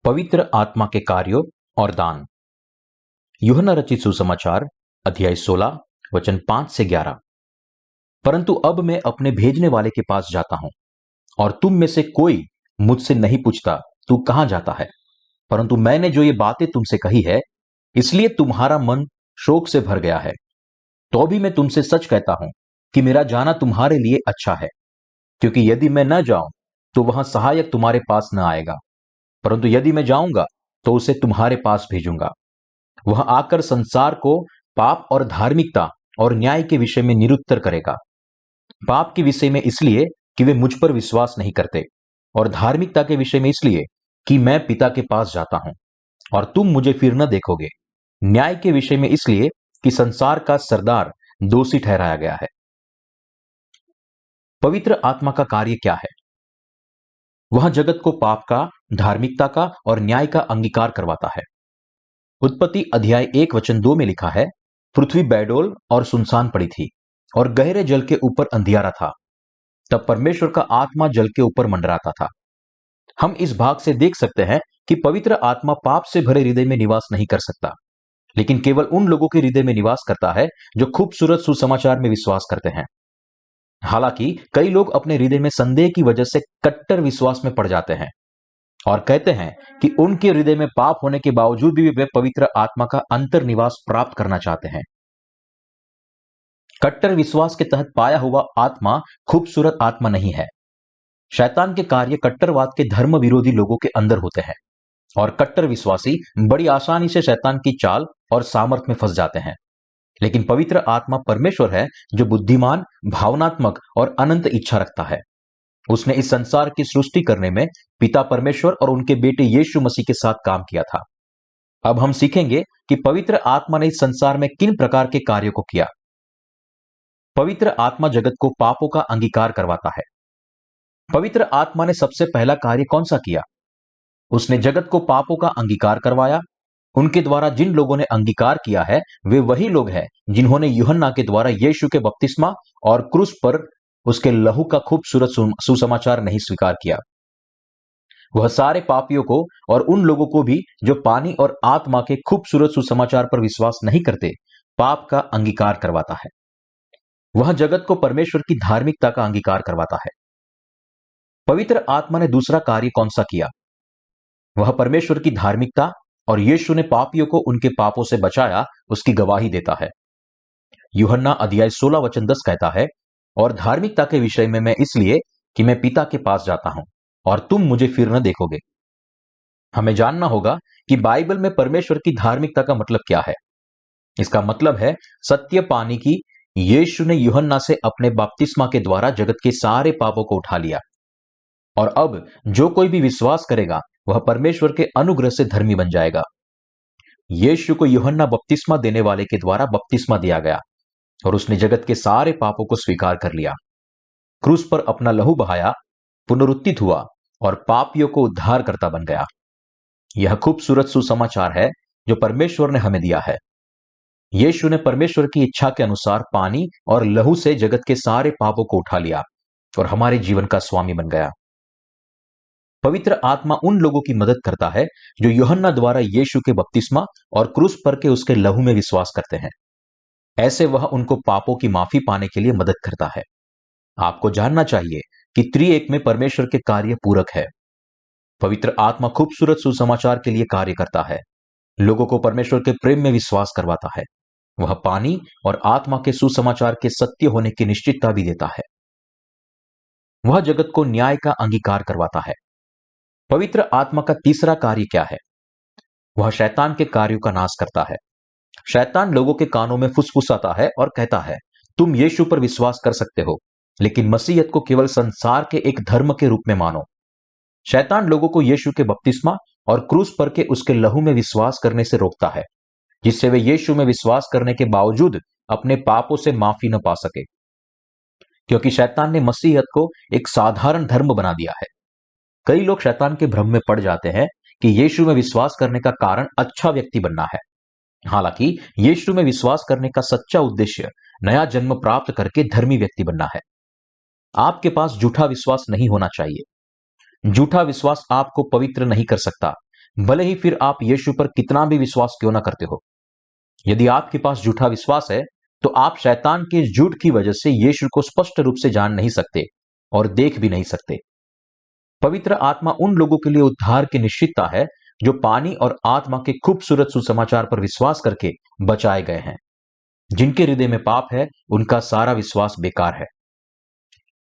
पवित्र आत्मा के कार्यों और दान। यूहन्ना रचित सुसमाचार अध्याय 16 वचन 5 से 11। परंतु अब मैं अपने भेजने वाले के पास जाता हूं और तुम में से कोई मुझसे नहीं पूछता तू कहां जाता है। परंतु मैंने जो ये बातें तुमसे कही है इसलिए तुम्हारा मन शोक से भर गया है। तो भी मैं तुमसे सच कहता हूं कि मेरा जाना तुम्हारे लिए अच्छा है, क्योंकि यदि मैं न जाऊं तो वहां सहायक तुम्हारे पास न आएगा, परंतु यदि मैं जाऊंगा तो उसे तुम्हारे पास भेजूंगा। वह आकर संसार को पाप और धार्मिकता और न्याय के विषय में निरुत्तर करेगा। पाप के विषय में इसलिए कि वे मुझ पर विश्वास नहीं करते, और धार्मिकता के विषय में इसलिए कि मैं पिता के पास जाता हूं और तुम मुझे फिर न देखोगे। न्याय के विषय में इसलिए कि संसार का सरदार दोषी ठहराया गया है। पवित्र आत्मा का कार्य क्या है? वह जगत को पाप का, धार्मिकता का और न्याय का अंगीकार करवाता है। उत्पत्ति अध्याय 1 वचन 2 में लिखा है, पृथ्वी बैडोल और सुनसान पड़ी थी और गहरे जल के ऊपर अंधियारा था। तब परमेश्वर का आत्मा जल के ऊपर मंडराता था। हम इस भाग से देख सकते हैं कि पवित्र आत्मा पाप से भरे हृदय में निवास नहीं कर सकता, लेकिन केवल उन लोगों के हृदय में निवास करता है जो खूबसूरत सुसमाचार में विश्वास करते हैं। हालांकि कई लोग अपने हृदय में संदेह की वजह से कट्टर विश्वास में पड़ जाते हैं और कहते हैं कि उनके हृदय में पाप होने के बावजूद भी वे पवित्र आत्मा का अंतर्निवास प्राप्त करना चाहते हैं। कट्टर विश्वास के तहत पाया हुआ आत्मा खूबसूरत आत्मा नहीं है। शैतान के कार्य कट्टरवाद के धर्म विरोधी लोगों के अंदर होते हैं और कट्टर विश्वासी बड़ी आसानी से शैतान की चाल और सामर्थ में फंस जाते हैं। लेकिन पवित्र आत्मा परमेश्वर है जो बुद्धिमान, भावनात्मक और अनंत इच्छा रखता है। उसने इस संसार की सृष्टि करने में पिता परमेश्वर और उनके बेटे यीशु मसीह के साथ काम किया था। अब हम सीखेंगे कि पवित्र आत्मा ने इस संसार में किन प्रकार के कार्यों को किया। पवित्र आत्मा जगत को पापों का अंगीकार करवाता है। पवित्र आत्मा ने सबसे पहला कार्य कौन सा किया? उसने जगत को पापों का अंगीकार करवाया। उनके द्वारा जिन लोगों ने अंगीकार किया है वे वही लोग हैं जिन्होंने यूहन्ना के द्वारा यीशु के बपतिस्मा और क्रूस पर उसके लहू का खूबसूरत सुसमाचार नहीं स्वीकार किया। वह सारे पापियों को और उन लोगों को भी जो पानी और आत्मा के खूबसूरत सुसमाचार पर विश्वास नहीं करते, पाप का अंगीकार करवाता है। वह जगत को परमेश्वर की धार्मिकता का अंगीकार करवाता है। पवित्र आत्मा ने दूसरा कार्य कौन सा किया? वह परमेश्वर की धार्मिकता और यीशु ने पापियों को उनके पापों से बचाया उसकी गवाही देता है। यूहन्ना अध्याय 16 वचन 10 कहता है, और धार्मिकता के विषय में मैं इसलिए कि मैं पिता के पास जाता हूं और तुम मुझे फिर न देखोगे। हमें जानना होगा कि बाइबल में परमेश्वर की धार्मिकता का मतलब क्या है। इसका मतलब है सत्य पानी की यीशु ने यूहन्ना से अपने बपतिस्मा के द्वारा जगत के सारे पापों को उठा लिया, और अब जो कोई भी विश्वास करेगा वह परमेश्वर के अनुग्रह से धर्मी बन जाएगा। यीशु को यूहन्ना बपतिस्मा देने वाले के द्वारा बपतिस्मा दिया गया और उसने जगत के सारे पापों को स्वीकार कर लिया, क्रूस पर अपना लहू बहाया, पुनरुत्थित हुआ और पापियों को उद्धारकर्ता बन गया। यह खूबसूरत सुसमाचार है जो परमेश्वर ने हमें दिया है। यीशु ने परमेश्वर की इच्छा के अनुसार पानी और लहू से जगत के सारे पापों को उठा लिया और हमारे जीवन का स्वामी बन गया। पवित्र आत्मा उन लोगों की मदद करता है जो यूहन्ना द्वारा यीशु के बपतिस्मा और क्रूस पर के उसके लहू में विश्वास करते हैं। ऐसे वह उनको पापों की माफी पाने के लिए मदद करता है। आपको जानना चाहिए कि त्रिएक में परमेश्वर के कार्य पूरक है। पवित्र आत्मा खूबसूरत सुसमाचार के लिए कार्य करता है, लोगों को परमेश्वर के प्रेम में विश्वास करवाता है। वह पानी और आत्मा के सुसमाचार के सत्य होने की निश्चितता भी देता है। वह जगत को न्याय का अंगीकार करवाता है। पवित्र आत्मा का तीसरा कार्य क्या है? वह शैतान के कार्यों का नाश करता है। शैतान लोगों के कानों में फुसफुसाता है और कहता है, तुम यीशु पर विश्वास कर सकते हो, लेकिन मसीहत को केवल संसार के एक धर्म के रूप में मानो। शैतान लोगों को यीशु के बपतिस्मा और क्रूस पर के उसके लहू में विश्वास करने से रोकता है, जिससे वे यीशु में विश्वास करने के बावजूद अपने पापों से माफी न पा सके, क्योंकि शैतान ने मसीहत को एक साधारण धर्म बना दिया है। कई लोग शैतान के भ्रम में पड़ जाते हैं कि यीशु में विश्वास करने का कारण अच्छा व्यक्ति बनना है। हालांकि यीशु में विश्वास करने का सच्चा उद्देश्य नया जन्म प्राप्त करके धर्मी व्यक्ति बनना है। आपके पास झूठा विश्वास नहीं होना चाहिए। झूठा विश्वास आपको पवित्र नहीं कर सकता, भले ही फिर आप यीशु पर कितना भी विश्वास क्यों ना करते हो। यदि आपके पास झूठा विश्वास है तो आप शैतान के झूठ की वजह से यीशु को स्पष्ट रूप से जान नहीं सकते और देख भी नहीं सकते। पवित्र आत्मा उन लोगों के लिए उद्धार की निश्चितता है जो पानी और आत्मा के खूबसूरत सुसमाचार पर विश्वास करके बचाए गए हैं। जिनके हृदय में पाप है उनका सारा विश्वास बेकार है।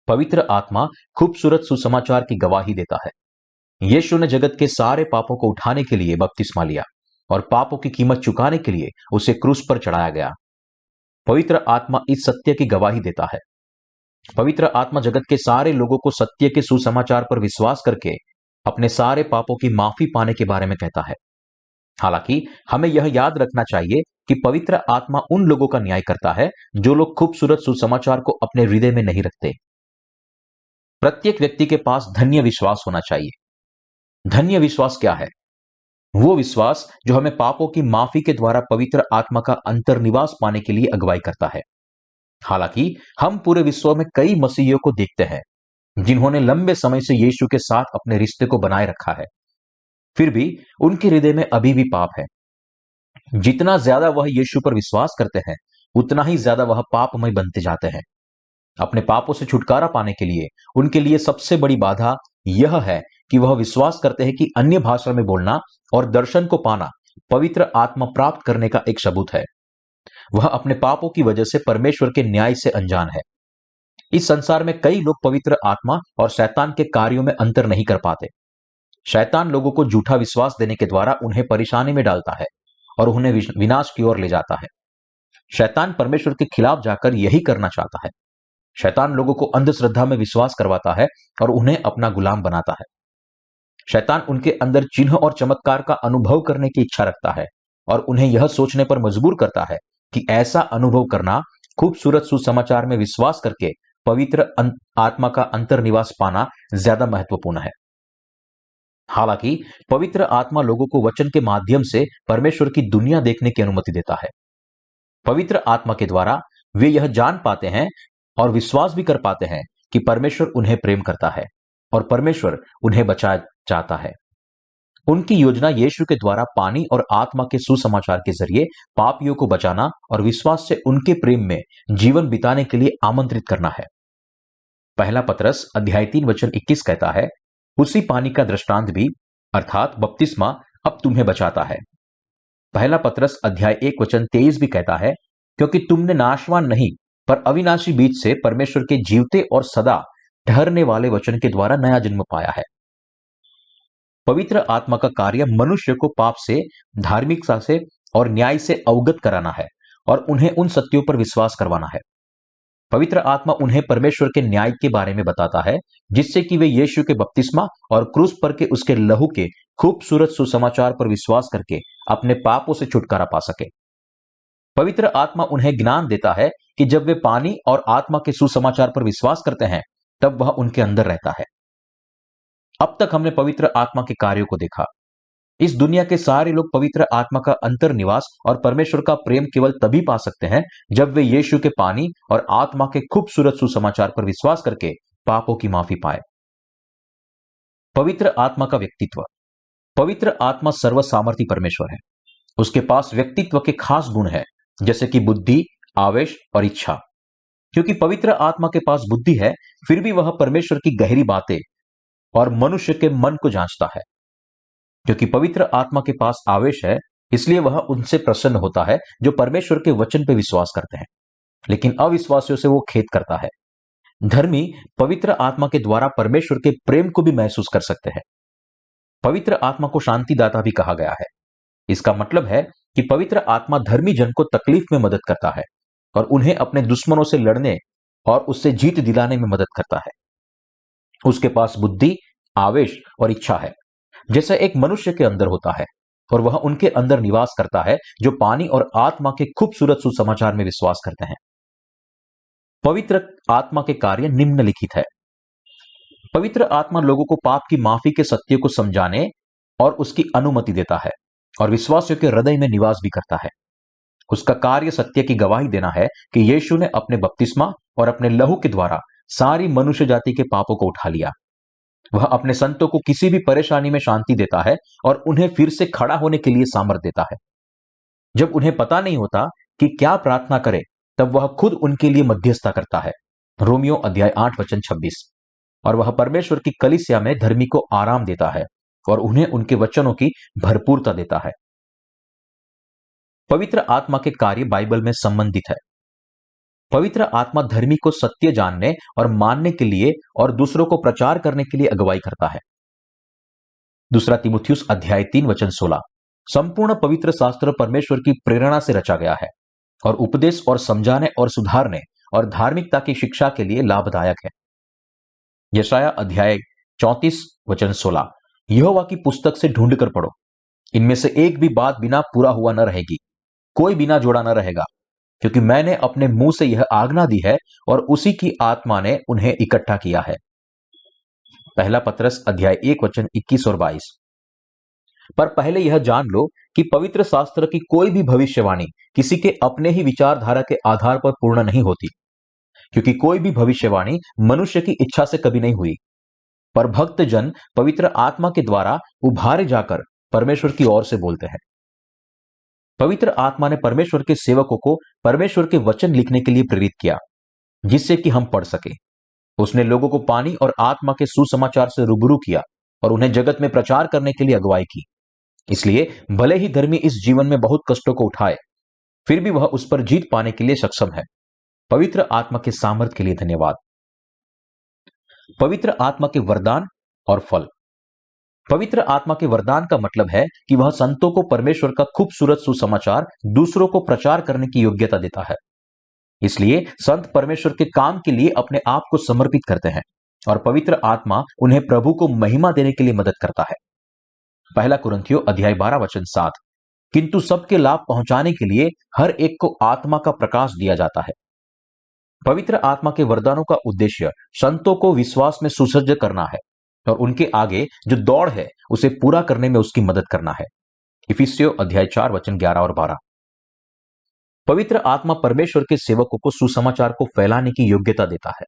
पवित्र आत्मा खूबसूरत सुसमाचार की गवाही देता है। यीशु ने जगत के सारे पापों को उठाने के लिए बपतिस्मा लिया और पापों की कीमत चुकाने के लिए उसे क्रूस पर चढ़ाया गया। पवित्र आत्मा इस सत्य की गवाही देता है। पवित्र आत्मा जगत के सारे लोगों को सत्य के सुसमाचार पर विश्वास करके अपने सारे पापों की माफी पाने के बारे में कहता है। हालांकि हमें यह याद रखना चाहिए कि पवित्र आत्मा उन लोगों का न्याय करता है जो लोग खूबसूरत सुसमाचार को अपने हृदय में नहीं रखते। प्रत्येक व्यक्ति के पास धन्य विश्वास होना चाहिए। धन्य विश्वास क्या है? वो विश्वास जो हमें पापों की माफी के द्वारा पवित्र आत्मा का अंतर्निवास पाने के लिए अगुवाई करता है। हालांकि हम पूरे विश्व में कई मसीहियों को देखते हैं जिन्होंने लंबे समय से यीशु के साथ अपने रिश्ते को बनाए रखा है, फिर भी उनके हृदय में अभी भी पाप है। जितना ज्यादा वह यीशु पर विश्वास करते हैं उतना ही ज्यादा वह पापमय बनते जाते हैं। अपने पापों से छुटकारा पाने के लिए उनके लिए सबसे बड़ी बाधा यह है कि वह विश्वास करते हैं कि अन्य भाषा में बोलना और दर्शन को पाना पवित्र आत्मा प्राप्त करने का एक सबूत है। वह अपने पापों की वजह से परमेश्वर के न्याय से अनजान है। इस संसार में कई लोग पवित्र आत्मा और शैतान के कार्यों में अंतर नहीं कर पाते। शैतान लोगों को झूठा विश्वास देने के द्वारा उन्हें परेशानी में डालता है और उन्हें विनाश की ओर ले जाता है। शैतान परमेश्वर के खिलाफ जाकर यही करना चाहता है। शैतान लोगों को अंधश्रद्धा में विश्वास करवाता है और उन्हें अपना गुलाम बनाता है। शैतान उनके अंदर चिन्ह और चमत्कार का अनुभव करने की इच्छा रखता है और उन्हें यह सोचने पर मजबूर करता है कि ऐसा अनुभव करना खूबसूरत सुसमाचार में विश्वास करके पवित्र आत्मा का अंतर्निवास पाना ज्यादा महत्वपूर्ण है। हालांकि पवित्र आत्मा लोगों को वचन के माध्यम से परमेश्वर की दुनिया देखने की अनुमति देता है। पवित्र आत्मा के द्वारा वे यह जान पाते हैं और विश्वास भी कर पाते हैं कि परमेश्वर उन्हें प्रेम करता है और परमेश्वर उन्हें बचाना चाहता है। उनकी योजना यीशु के द्वारा पानी और आत्मा के सुसमाचार के जरिए पापियों को बचाना और विश्वास से उनके प्रेम में जीवन बिताने के लिए आमंत्रित करना है। पहला पतरस अध्याय 3 वचन 21 कहता है, उसी पानी का दृष्टांत भी अर्थात बपतिस्मा अब तुम्हें बचाता है। पहला पतरस अध्याय 1 वचन 23 भी कहता है, क्योंकि तुमने नाशवान नहीं पर अविनाशी बीज से परमेश्वर के जीवते और सदा ठहरने वाले वचन के द्वारा नया जन्म पाया है। पवित्र आत्मा का कार्य मनुष्य को पाप से, धार्मिकता से और न्याय से अवगत कराना है और उन्हें उन सत्यों पर विश्वास करवाना है। पवित्र आत्मा उन्हें परमेश्वर के न्याय के बारे में बताता है जिससे कि वे यीशु के बपतिस्मा और क्रूस पर के उसके लहू के खूबसूरत सुसमाचार पर विश्वास करके अपने पापों से छुटकारा पा सके। पवित्र आत्मा उन्हें ज्ञान देता है कि जब वे पानी और आत्मा के सुसमाचार पर विश्वास करते हैं तब वह उनके अंदर रहता है। अब तक हमने पवित्र आत्मा के कार्यों को देखा। इस दुनिया के सारे लोग पवित्र आत्मा का अंतर्निवास और परमेश्वर का प्रेम केवल तभी पा सकते हैं जब वे यीशु के पानी और आत्मा के खूबसूरत सुसमाचार पर विश्वास करके पापों की माफी पाए। पवित्र आत्मा का व्यक्तित्व। पवित्र आत्मा सर्वसामर्थी परमेश्वर है। उसके पास व्यक्तित्व के खास गुण है जैसे कि बुद्धि, आवेश और इच्छा। क्योंकि पवित्र आत्मा के पास बुद्धि है फिर भी वह परमेश्वर की गहरी बातें और मनुष्य के मन को जांचता है। क्योंकि पवित्र आत्मा के पास आवेश है इसलिए वह उनसे प्रसन्न होता है जो परमेश्वर के वचन पर विश्वास करते हैं, लेकिन अविश्वासियों से वो खेद करता है। धर्मी पवित्र आत्मा के द्वारा परमेश्वर के प्रेम को भी महसूस कर सकते हैं। पवित्र आत्मा को शांतिदाता भी कहा गया है। इसका मतलब है कि पवित्र आत्मा धर्मी जन को तकलीफ में मदद करता है और उन्हें अपने दुश्मनों से लड़ने और उससे जीत दिलाने में मदद करता है। उसके पास बुद्धि, आवेश और इच्छा है जैसा एक मनुष्य के अंदर होता है और वह उनके अंदर निवास करता है जो पानी और आत्मा के खूबसूरत सुसमाचार में विश्वास करते हैं। पवित्र आत्मा के कार्य निम्नलिखित है। पवित्र आत्मा लोगों को पाप की माफी के सत्य को समझाने और उसकी अनुमति देता है और विश्वासियों के हृदय में निवास भी करता है। उसका कार्य सत्य की गवाही देना है कि यीशु ने अपने बपतिस्मा और अपने लहू के द्वारा सारी मनुष्य जाति के पापों को उठा लिया। वह अपने संतों को किसी भी परेशानी में शांति देता है और उन्हें फिर से खड़ा होने के लिए सामर्थ देता है। जब उन्हें पता नहीं होता कि क्या प्रार्थना करें, तब वह खुद उनके लिए मध्यस्थता करता है। रोमियो अध्याय 8 वचन 26। और वह परमेश्वर की कलीसिया में धर्मी को आराम देता है और उन्हें उनके वचनों की भरपूरता देता है। पवित्र आत्मा के कार्य बाइबल में संबंधित है। पवित्र आत्मा धर्मी को सत्य जानने और मानने के लिए और दूसरों को प्रचार करने के लिए अगुवाई करता है। दूसरा तीमुथियुस अध्याय 3 वचन 16। संपूर्ण पवित्र शास्त्र परमेश्वर की प्रेरणा से रचा गया है और उपदेश और समझाने और सुधारने और धार्मिकता की शिक्षा के लिए लाभदायक है। यशाया अध्याय 34 वचन 16। यहोवा की पुस्तक से ढूंढकर पढ़ो, इनमें से एक भी बात बिना पूरा हुआ न रहेगी, कोई बिना जोड़ा न रहेगा, क्योंकि मैंने अपने मुंह से यह आज्ञा दी है और उसी की आत्मा ने उन्हें इकट्ठा किया है। पहला पतरस अध्याय 1 वचन 21 और 22। पर पहले यह जान लो कि पवित्र शास्त्र की कोई भी भविष्यवाणी किसी के अपने ही विचारधारा के आधार पर पूर्ण नहीं होती, क्योंकि कोई भी भविष्यवाणी मनुष्य की इच्छा से कभी नहीं हुई, पर भक्त जन पवित्र आत्मा के द्वारा उभारे जाकर परमेश्वर की ओर से बोलते हैं। पवित्र आत्मा ने परमेश्वर के सेवकों को परमेश्वर के वचन लिखने के लिए प्रेरित किया, जिससे कि हम पढ़ सके। उसने लोगों को पानी और आत्मा के सुसमाचार से रूबरू किया और उन्हें जगत में प्रचार करने के लिए अगुवाई की। इसलिए भले ही धर्मी इस जीवन में बहुत कष्टों को उठाए, फिर भी वह उस पर जीत पाने के लिए सक्षम है। पवित्र आत्मा के सामर्थ्य के लिए धन्यवाद। पवित्र आत्मा के वरदान और फल। पवित्र आत्मा के वरदान का मतलब है कि वह संतों को परमेश्वर का खूबसूरत सुसमाचार दूसरों को प्रचार करने की योग्यता देता है। इसलिए संत परमेश्वर के काम के लिए अपने आप को समर्पित करते हैं और पवित्र आत्मा उन्हें प्रभु को महिमा देने के लिए मदद करता है। पहला कुरिन्थियों अध्याय 12 वचन 7। किंतु सबके लाभ पहुंचाने के लिए हर एक को आत्मा का प्रकाश दिया जाता है। पवित्र आत्मा के वरदानों का उद्देश्य संतों को विश्वास में सुसज्ज करना है और उनके आगे जो दौड़ है उसे पूरा करने में उसकी मदद करना है। इफिसियों अध्याय 4 वचन 11 और 12। पवित्र आत्मा परमेश्वर के सेवकों को सुसमाचार को फैलाने की योग्यता देता है।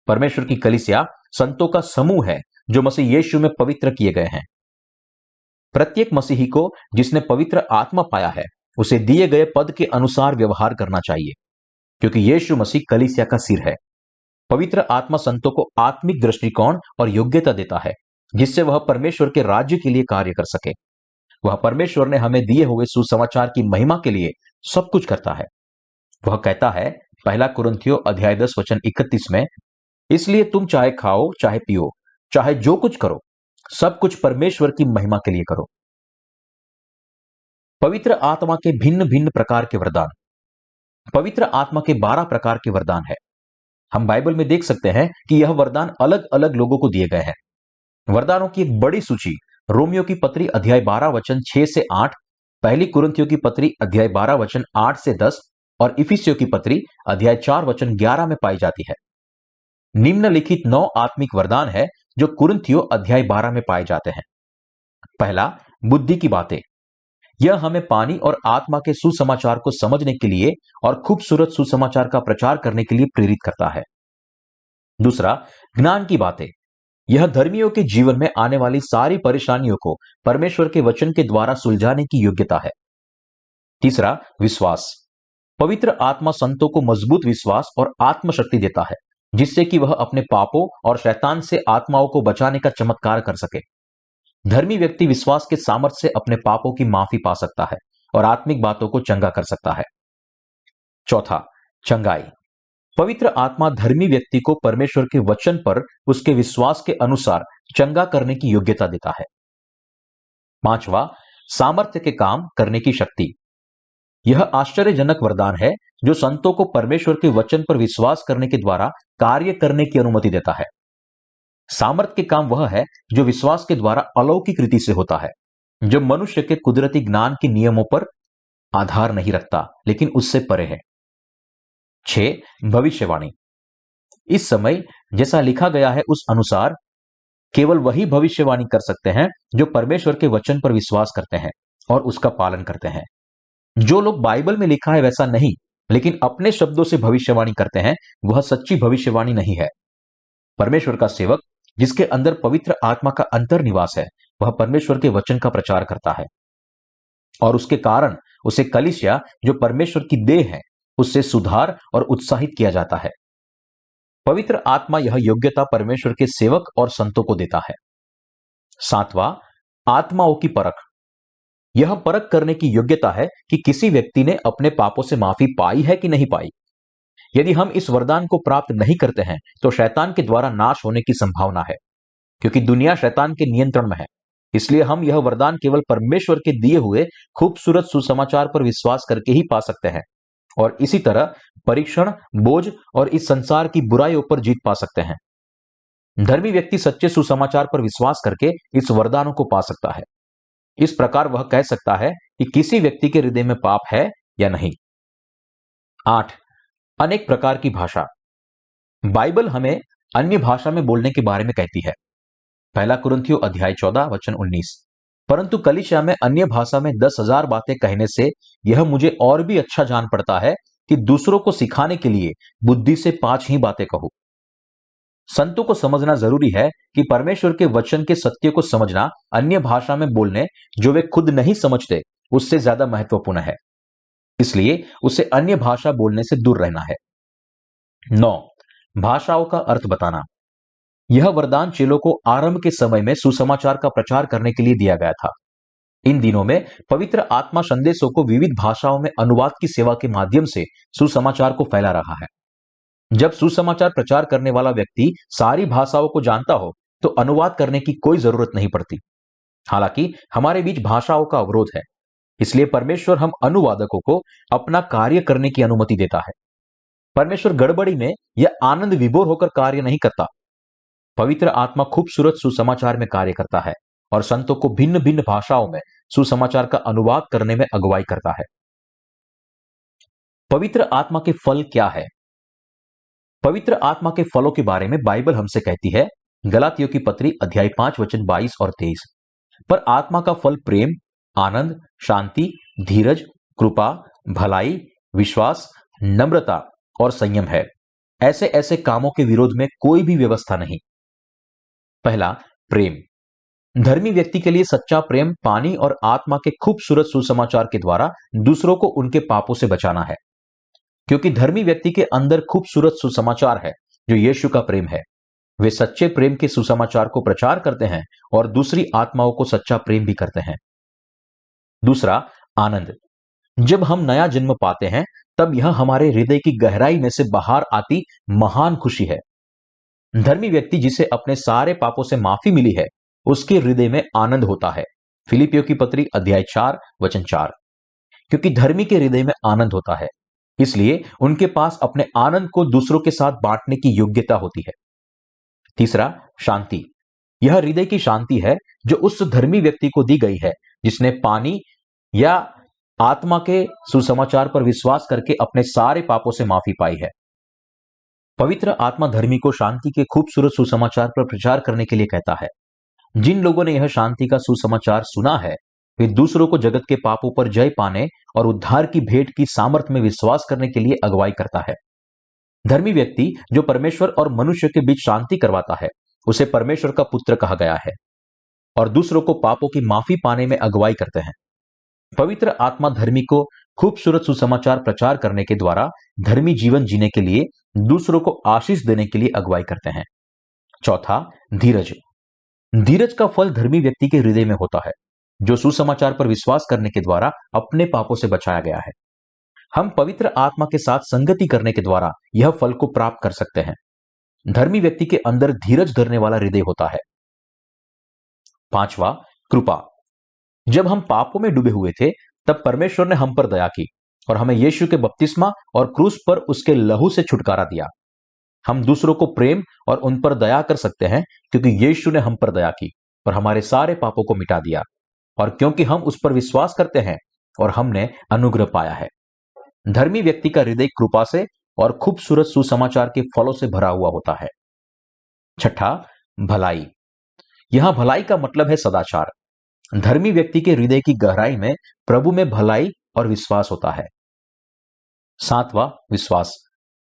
परमेश्वर की कलीसिया संतों का समूह है जो मसीह यीशु में पवित्र किए गए हैं। प्रत्येक मसीही को जिसने पवित्र आत्मा पाया है, उसे दिए गए पद के अनुसार व्यवहार करना चाहिए, क्योंकि यीशु मसीह कलीसिया का सिर है। पवित्र आत्मा संतों को आत्मिक दृष्टिकोण और योग्यता देता है, जिससे वह परमेश्वर के राज्य के लिए कार्य कर सके। वह परमेश्वर ने हमें दिए हुए सुसमाचार की महिमा के लिए सब कुछ करता है। वह कहता है पहला कुरिन्थियों अध्याय 10 वचन 31 में, इसलिए तुम चाहे खाओ चाहे पियो चाहे जो कुछ करो, सब कुछ परमेश्वर की महिमा के लिए करो। पवित्र आत्मा के भिन्न भिन्न प्रकार के वरदान। पवित्र आत्मा के 12 प्रकार के वरदान है। हम बाइबल में देख सकते हैं कि यह वरदान अलग अलग लोगों को दिए गए हैं। वरदानों की एक बड़ी सूची रोमियो की पत्री अध्याय 12 वचन 6 से 8, पहली कुरिन्थियों की पत्री अध्याय 12 वचन 8 से 10 और इफिसियों की पत्री अध्याय 4 वचन 11 में पाई जाती है। निम्नलिखित 9 आत्मिक वरदान है जो कुरिन्थियों अध्याय 12 में पाए जाते हैं। पहला, बुद्धि की बातें। यह हमें पानी और आत्मा के सुसमाचार को समझने के लिए और खूबसूरत सुसमाचार का प्रचार करने के लिए प्रेरित करता है। दूसरा, ज्ञान की बातें। यह धर्मियों के जीवन में आने वाली सारी परेशानियों को परमेश्वर के वचन के द्वारा सुलझाने की योग्यता है। तीसरा, विश्वास। पवित्र आत्मा संतों को मजबूत विश्वास और आत्मशक्ति देता है, जिससे कि वह अपने पापों और शैतान से आत्माओं को बचाने का चमत्कार कर सके। धर्मी व्यक्ति विश्वास के सामर्थ्य से अपने पापों की माफी पा सकता है और आत्मिक बातों को चंगा कर सकता है। चौथा, चंगाई। पवित्र आत्मा धर्मी व्यक्ति को परमेश्वर के वचन पर उसके विश्वास के अनुसार चंगा करने की योग्यता देता है। पांचवा, सामर्थ्य के काम करने की शक्ति। यह आश्चर्यजनक वरदान है जो संतों को परमेश्वर के वचन पर विश्वास करने के द्वारा कार्य करने की अनुमति देता है। सामर्थ्य के काम वह है जो विश्वास के द्वारा अलौकिक रीति से होता है, जो मनुष्य के कुदरती ज्ञान के नियमों पर आधार नहीं रखता, लेकिन उससे परे है। 6, भविष्यवाणी। इस समय जैसा लिखा गया है उस अनुसार केवल वही भविष्यवाणी कर सकते हैं जो परमेश्वर के वचन पर विश्वास करते हैं और उसका पालन करते हैं। जो लोग बाइबल में लिखा है वैसा नहीं, लेकिन अपने शब्दों से भविष्यवाणी करते हैं, वह सच्ची भविष्यवाणी नहीं है। परमेश्वर का सेवक जिसके अंदर पवित्र आत्मा का अंतर्निवास है, वह परमेश्वर के वचन का प्रचार करता है और उसके कारण उसे कलीसिया, जो परमेश्वर की देह है, उससे सुधार और उत्साहित किया जाता है। पवित्र आत्मा यह योग्यता परमेश्वर के सेवक और संतों को देता है। सातवां, आत्माओं की परख। यह परख करने की योग्यता है कि किसी व्यक्ति ने अपने पापों से माफी पाई है कि नहीं पाई। यदि हम इस वरदान को प्राप्त नहीं करते हैं तो शैतान के द्वारा नाश होने की संभावना है, क्योंकि दुनिया शैतान के नियंत्रण में है। इसलिए हम यह वरदान केवल परमेश्वर के दिए हुए खूबसूरत सुसमाचार पर विश्वास करके ही पा सकते हैं और इसी तरह परीक्षण, बोझ और इस संसार की बुराइयों पर जीत पा सकते हैं। धर्मी व्यक्ति सच्चे सुसमाचार पर विश्वास करके इस वरदानों को पा सकता है। इस प्रकार वह कह सकता है कि किसी व्यक्ति के हृदय में पाप है या नहीं। 8, अनेक प्रकार की भाषा। बाइबल हमें अन्य भाषा में बोलने के बारे में कहती है। पहला कुरिन्थियों अध्याय 14 वचन 19। परंतु कलीसिया में अन्य भाषा में 10,000 बातें कहने से यह मुझे और भी अच्छा जान पड़ता है कि दूसरों को सिखाने के लिए बुद्धि से 5 ही बातें कहूं। संतों को समझना जरूरी है कि परमेश्वर के वचन के सत्य को समझना अन्य भाषा में बोलने, जो वे खुद नहीं समझते, उससे ज्यादा महत्वपूर्ण है। इसलिए उसे अन्य भाषा बोलने से दूर रहना है। 9, भाषाओं का अर्थ बताना। यह वरदान चेलों को आरंभ के समय में सुसमाचार का प्रचार करने के लिए दिया गया था। इन दिनों में पवित्र आत्मा संदेशों को विविध भाषाओं में अनुवाद की सेवा के माध्यम से सुसमाचार को फैला रहा है। जब सुसमाचार प्रचार करने वाला व्यक्ति सारी भाषाओं को जानता हो तो अनुवाद करने की कोई जरूरत नहीं पड़ती। हालांकि हमारे बीच भाषाओं का अवरोध है, इसलिए परमेश्वर हम अनुवादकों को अपना कार्य करने की अनुमति देता है। परमेश्वर गड़बड़ी में या आनंद विभोर होकर कार्य नहीं करता। पवित्र आत्मा खूबसूरत सुसमाचार में कार्य करता है और संतों को भिन्न भिन्न भाषाओं में सुसमाचार का अनुवाद करने में अगुवाई करता है। पवित्र आत्मा के फल क्या है? पवित्र आत्मा के फलों के बारे में बाइबल हमसे कहती है, गलातियों की पत्री अध्याय 5 वचन 22 और 23। पर आत्मा का फल प्रेम, आनंद, शांति, धीरज, कृपा, भलाई, विश्वास, नम्रता और संयम है। ऐसे ऐसे कामों के विरोध में कोई भी व्यवस्था नहीं। पहला, प्रेम। धर्मी व्यक्ति के लिए सच्चा प्रेम पानी और आत्मा के खूबसूरत सुसमाचार के द्वारा दूसरों को उनके पापों से बचाना है, क्योंकि धर्मी व्यक्ति के अंदर खूबसूरत सुसमाचार है जो यीशु का प्रेम है। वे सच्चे प्रेम के सुसमाचार को प्रचार करते हैं और दूसरी आत्माओं को सच्चा प्रेम भी करते हैं। दूसरा, आनंद। जब हम नया जन्म पाते हैं तब यह हमारे हृदय की गहराई में से बाहर आती महान खुशी है। धर्मी व्यक्ति जिसे अपने सारे पापों से माफी मिली है, उसके हृदय में आनंद होता है। फिलिपियों की पत्री अध्याय 4 वचन 4। क्योंकि धर्मी के हृदय में आनंद होता है, इसलिए उनके पास अपने आनंद को दूसरों के साथ बांटने की योग्यता होती है। तीसरा, शांति। यह हृदय की शांति है जो उस धर्मी व्यक्ति को दी गई है जिसने पानी या आत्मा के सुसमाचार पर विश्वास करके अपने सारे पापों से माफी पाई है। पवित्र आत्मा धर्मी को शांति के खूबसूरत सुसमाचार पर प्रचार करने के लिए कहता है। जिन लोगों ने यह शांति का सुसमाचार सुना है, वे दूसरों को जगत के पापों पर जय पाने और उद्धार की भेंट की सामर्थ्य में विश्वास करने के लिए अगुवाई करता है। धर्मी व्यक्ति जो परमेश्वर और मनुष्य के बीच शांति करवाता है, उसे परमेश्वर का पुत्र कहा गया है और दूसरों को पापों की माफी पाने में अगुवाई करते हैं। पवित्र आत्मा धर्मी को खूबसूरत सुसमाचार प्रचार करने के द्वारा धर्मी जीवन जीने के लिए दूसरों को आशीष देने के लिए अगुवाई करते हैं। चौथा, धीरज। धीरज का फल धर्मी व्यक्ति के हृदय में होता है, जो सुसमाचार पर विश्वास करने के द्वारा अपने पापों से बचाया गया है। हम पवित्र आत्मा के साथ संगति करने के द्वारा यह फल को प्राप्त कर सकते हैं। धर्मी व्यक्ति के अंदर धीरज धरने वाला हृदय होता है। पांचवा, कृपा। जब हम पापों में डूबे हुए थे तब परमेश्वर ने हम पर दया की और हमें यीशु के बपतिस्मा और क्रूस पर उसके लहू से छुटकारा दिया। हम दूसरों को प्रेम और उन पर दया कर सकते हैं क्योंकि यीशु ने हम पर दया की और हमारे सारे पापों को मिटा दिया, और क्योंकि हम उस पर विश्वास करते हैं और हमने अनुग्रह पाया है। धर्मी व्यक्ति का हृदय कृपा से और खूबसूरत सुसमाचार के फलों से भरा हुआ होता है। छठा, भलाई। यहां भलाई का मतलब है सदाचार। धर्मी व्यक्ति के हृदय की गहराई में प्रभु में भलाई और विश्वास होता है। सातवां, विश्वास।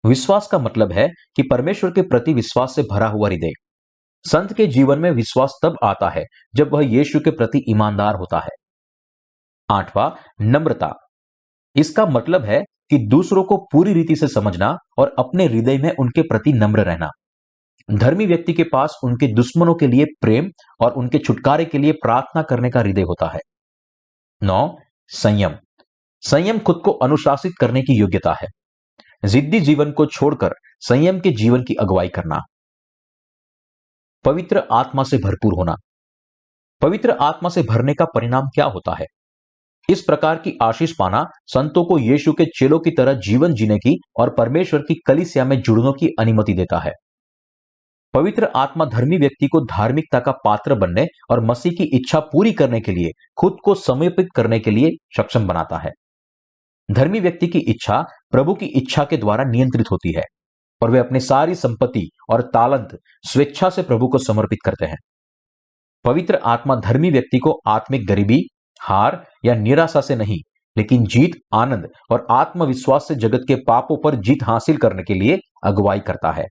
विश्वास का मतलब है कि परमेश्वर के प्रति विश्वास से भरा हुआ हृदय। संत के जीवन में विश्वास तब आता है जब वह यीशु के प्रति ईमानदार होता है। 8वां, नम्रता। इसका मतलब है कि दूसरों को पूरी रीति से समझना और अपने हृदय में उनके प्रति नम्र रहना। धर्मी व्यक्ति के पास उनके दुश्मनों के लिए प्रेम और उनके छुटकारे के लिए प्रार्थना करने का हृदय होता है। 9, संयम। संयम खुद को अनुशासित करने की योग्यता है। जिद्दी जीवन को छोड़कर संयम के जीवन की अगुवाई करना। पवित्र आत्मा से भरपूर होना। पवित्र आत्मा से भरने का परिणाम क्या होता है? इस प्रकार की आशीष पाना संतों को यीशु के चेलों की तरह जीवन जीने की और परमेश्वर की कलीसिया में जुड़ने की अनुमति देता है। पवित्र आत्मा धर्मी व्यक्ति को धार्मिकता का पात्र बनने और मसीह की इच्छा पूरी करने के लिए खुद को समर्पित करने के लिए सक्षम बनाता है। धर्मी व्यक्ति की इच्छा प्रभु की इच्छा के द्वारा नियंत्रित होती है और वे अपनी सारी संपत्ति और तालंत स्वेच्छा से प्रभु को समर्पित करते हैं। पवित्र आत्मा धर्मी व्यक्ति को आत्मिक गरीबी, हार या निराशा से नहीं, लेकिन जीत, आनंद और आत्मविश्वास से जगत के पापों पर जीत हासिल करने के लिए अगुवाई करता है।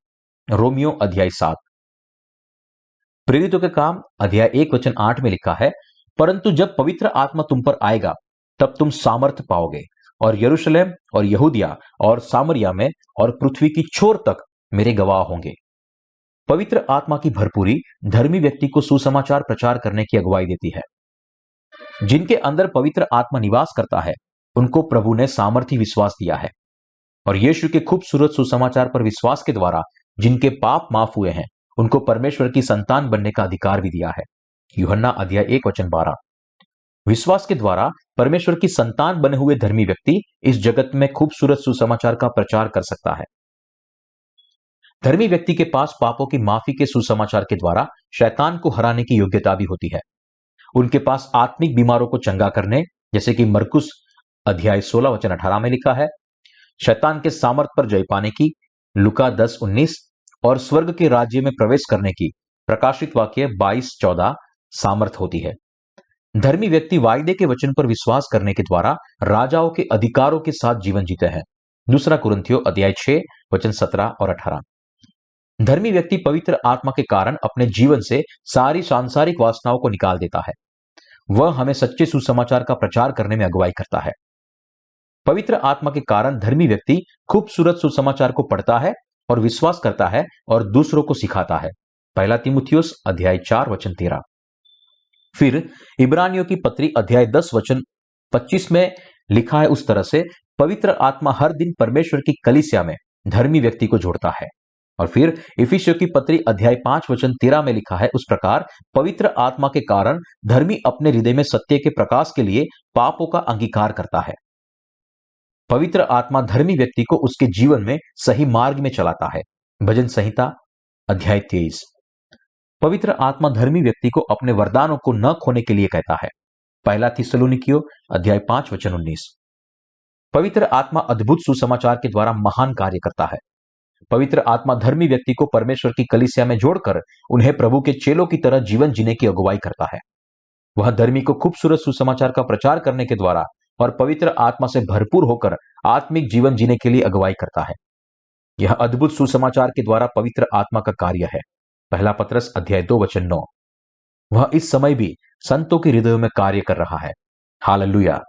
रोमियो अध्याय 7। प्रेरितों के काम अध्याय 1:8 में लिखा है, परंतु जब पवित्र आत्मा तुम पर आएगा तब तुम सामर्थ पाओगे और यरूशलेम और यहूदिया और सामरिया में और पृथ्वी की छोर तक मेरे गवाह होंगे। पवित्र आत्मा की भरपूरी धर्मी व्यक्ति को सुसमाचार प्रचार करने की अगुवाई देती है। जिनके अंदर पवित्र आत्मा निवास करता है उनको प्रभु ने सामर्थी विश्वास दिया है और यीशु के खूबसूरत सुसमाचार पर विश्वास के द्वारा जिनके पाप माफ हुए हैं उनको परमेश्वर की संतान बनने का अधिकार भी दिया है। यूहन्ना अध्याय 1:12। विश्वास के द्वारा परमेश्वर की संतान बने हुए धर्मी व्यक्ति इस जगत में खूबसूरत सुसमाचार का प्रचार कर सकता है। धर्मी व्यक्ति के पास पापों की माफी के सुसमाचार के द्वारा शैतान को हराने की योग्यता भी होती है। उनके पास आत्मिक बीमारों को चंगा करने, जैसे कि मरकुस अध्याय 16:18 में लिखा है, शैतान के सामर्थ पर जय पाने की, लुका 10:19, और स्वर्ग के राज्य में प्रवेश करने की, प्रकाशित वाक्य 22:14 सामर्थ होती है। धर्मी व्यक्ति वायदे के वचन पर विश्वास करने के द्वारा राजाओं के अधिकारों के साथ जीवन जीते हैं। दूसरा कुरिन्थियों अध्याय 6:17 और 18। धर्मी व्यक्ति पवित्र आत्मा के कारण अपने जीवन से सारी सांसारिक वासनाओं को निकाल देता है। वह हमें सच्चे सुसमाचार का प्रचार करने में अगुवाई करता है। पवित्र आत्मा के कारण धर्मी व्यक्ति खूबसूरत सुसमाचार को पढ़ता है और विश्वास करता है और दूसरों को सिखाता है। पहला तीमुथियुस अध्याय 4:13। फिर इब्रानियों की पत्री अध्याय 10:25 में लिखा है उस तरह से पवित्र आत्मा हर दिन परमेश्वर की कलीसिया में धर्मी व्यक्ति को जोड़ता है। और फिर इफिसियों की पत्री अध्याय 5:13 में लिखा है उस प्रकार पवित्र आत्मा के कारण धर्मी अपने हृदय में सत्य के प्रकाश के लिए पापों का अंगीकार करता है। पवित्र आत्मा धर्मी व्यक्ति को उसके जीवन में सही मार्ग में चलाता है। भजन संहिता अध्याय 23। पवित्र आत्मा धर्मी व्यक्ति को अपने वरदानों को न खोने के लिए कहता है। पहला थिस्सलुनीकियों अध्याय 5:19। पवित्र आत्मा अद्भुत सुसमाचार के द्वारा महान कार्य करता है। पवित्र आत्मा धर्मी व्यक्ति को परमेश्वर की कलीसिया में जोड़कर उन्हें प्रभु के चेलों की तरह जीवन जीने की अगुवाई करता है। वह धर्मी को खूबसूरत सुसमाचार का प्रचार करने के द्वारा और पवित्र आत्मा से भरपूर होकर आत्मिक जीवन जीने के लिए अगुवाई करता है। यह अद्भुत सुसमाचार के द्वारा पवित्र आत्मा का कार्य है। पहला पत्रस अध्याय 2:9। वह इस समय भी संतों के हृदयों में कार्य कर रहा है। हालेलुया।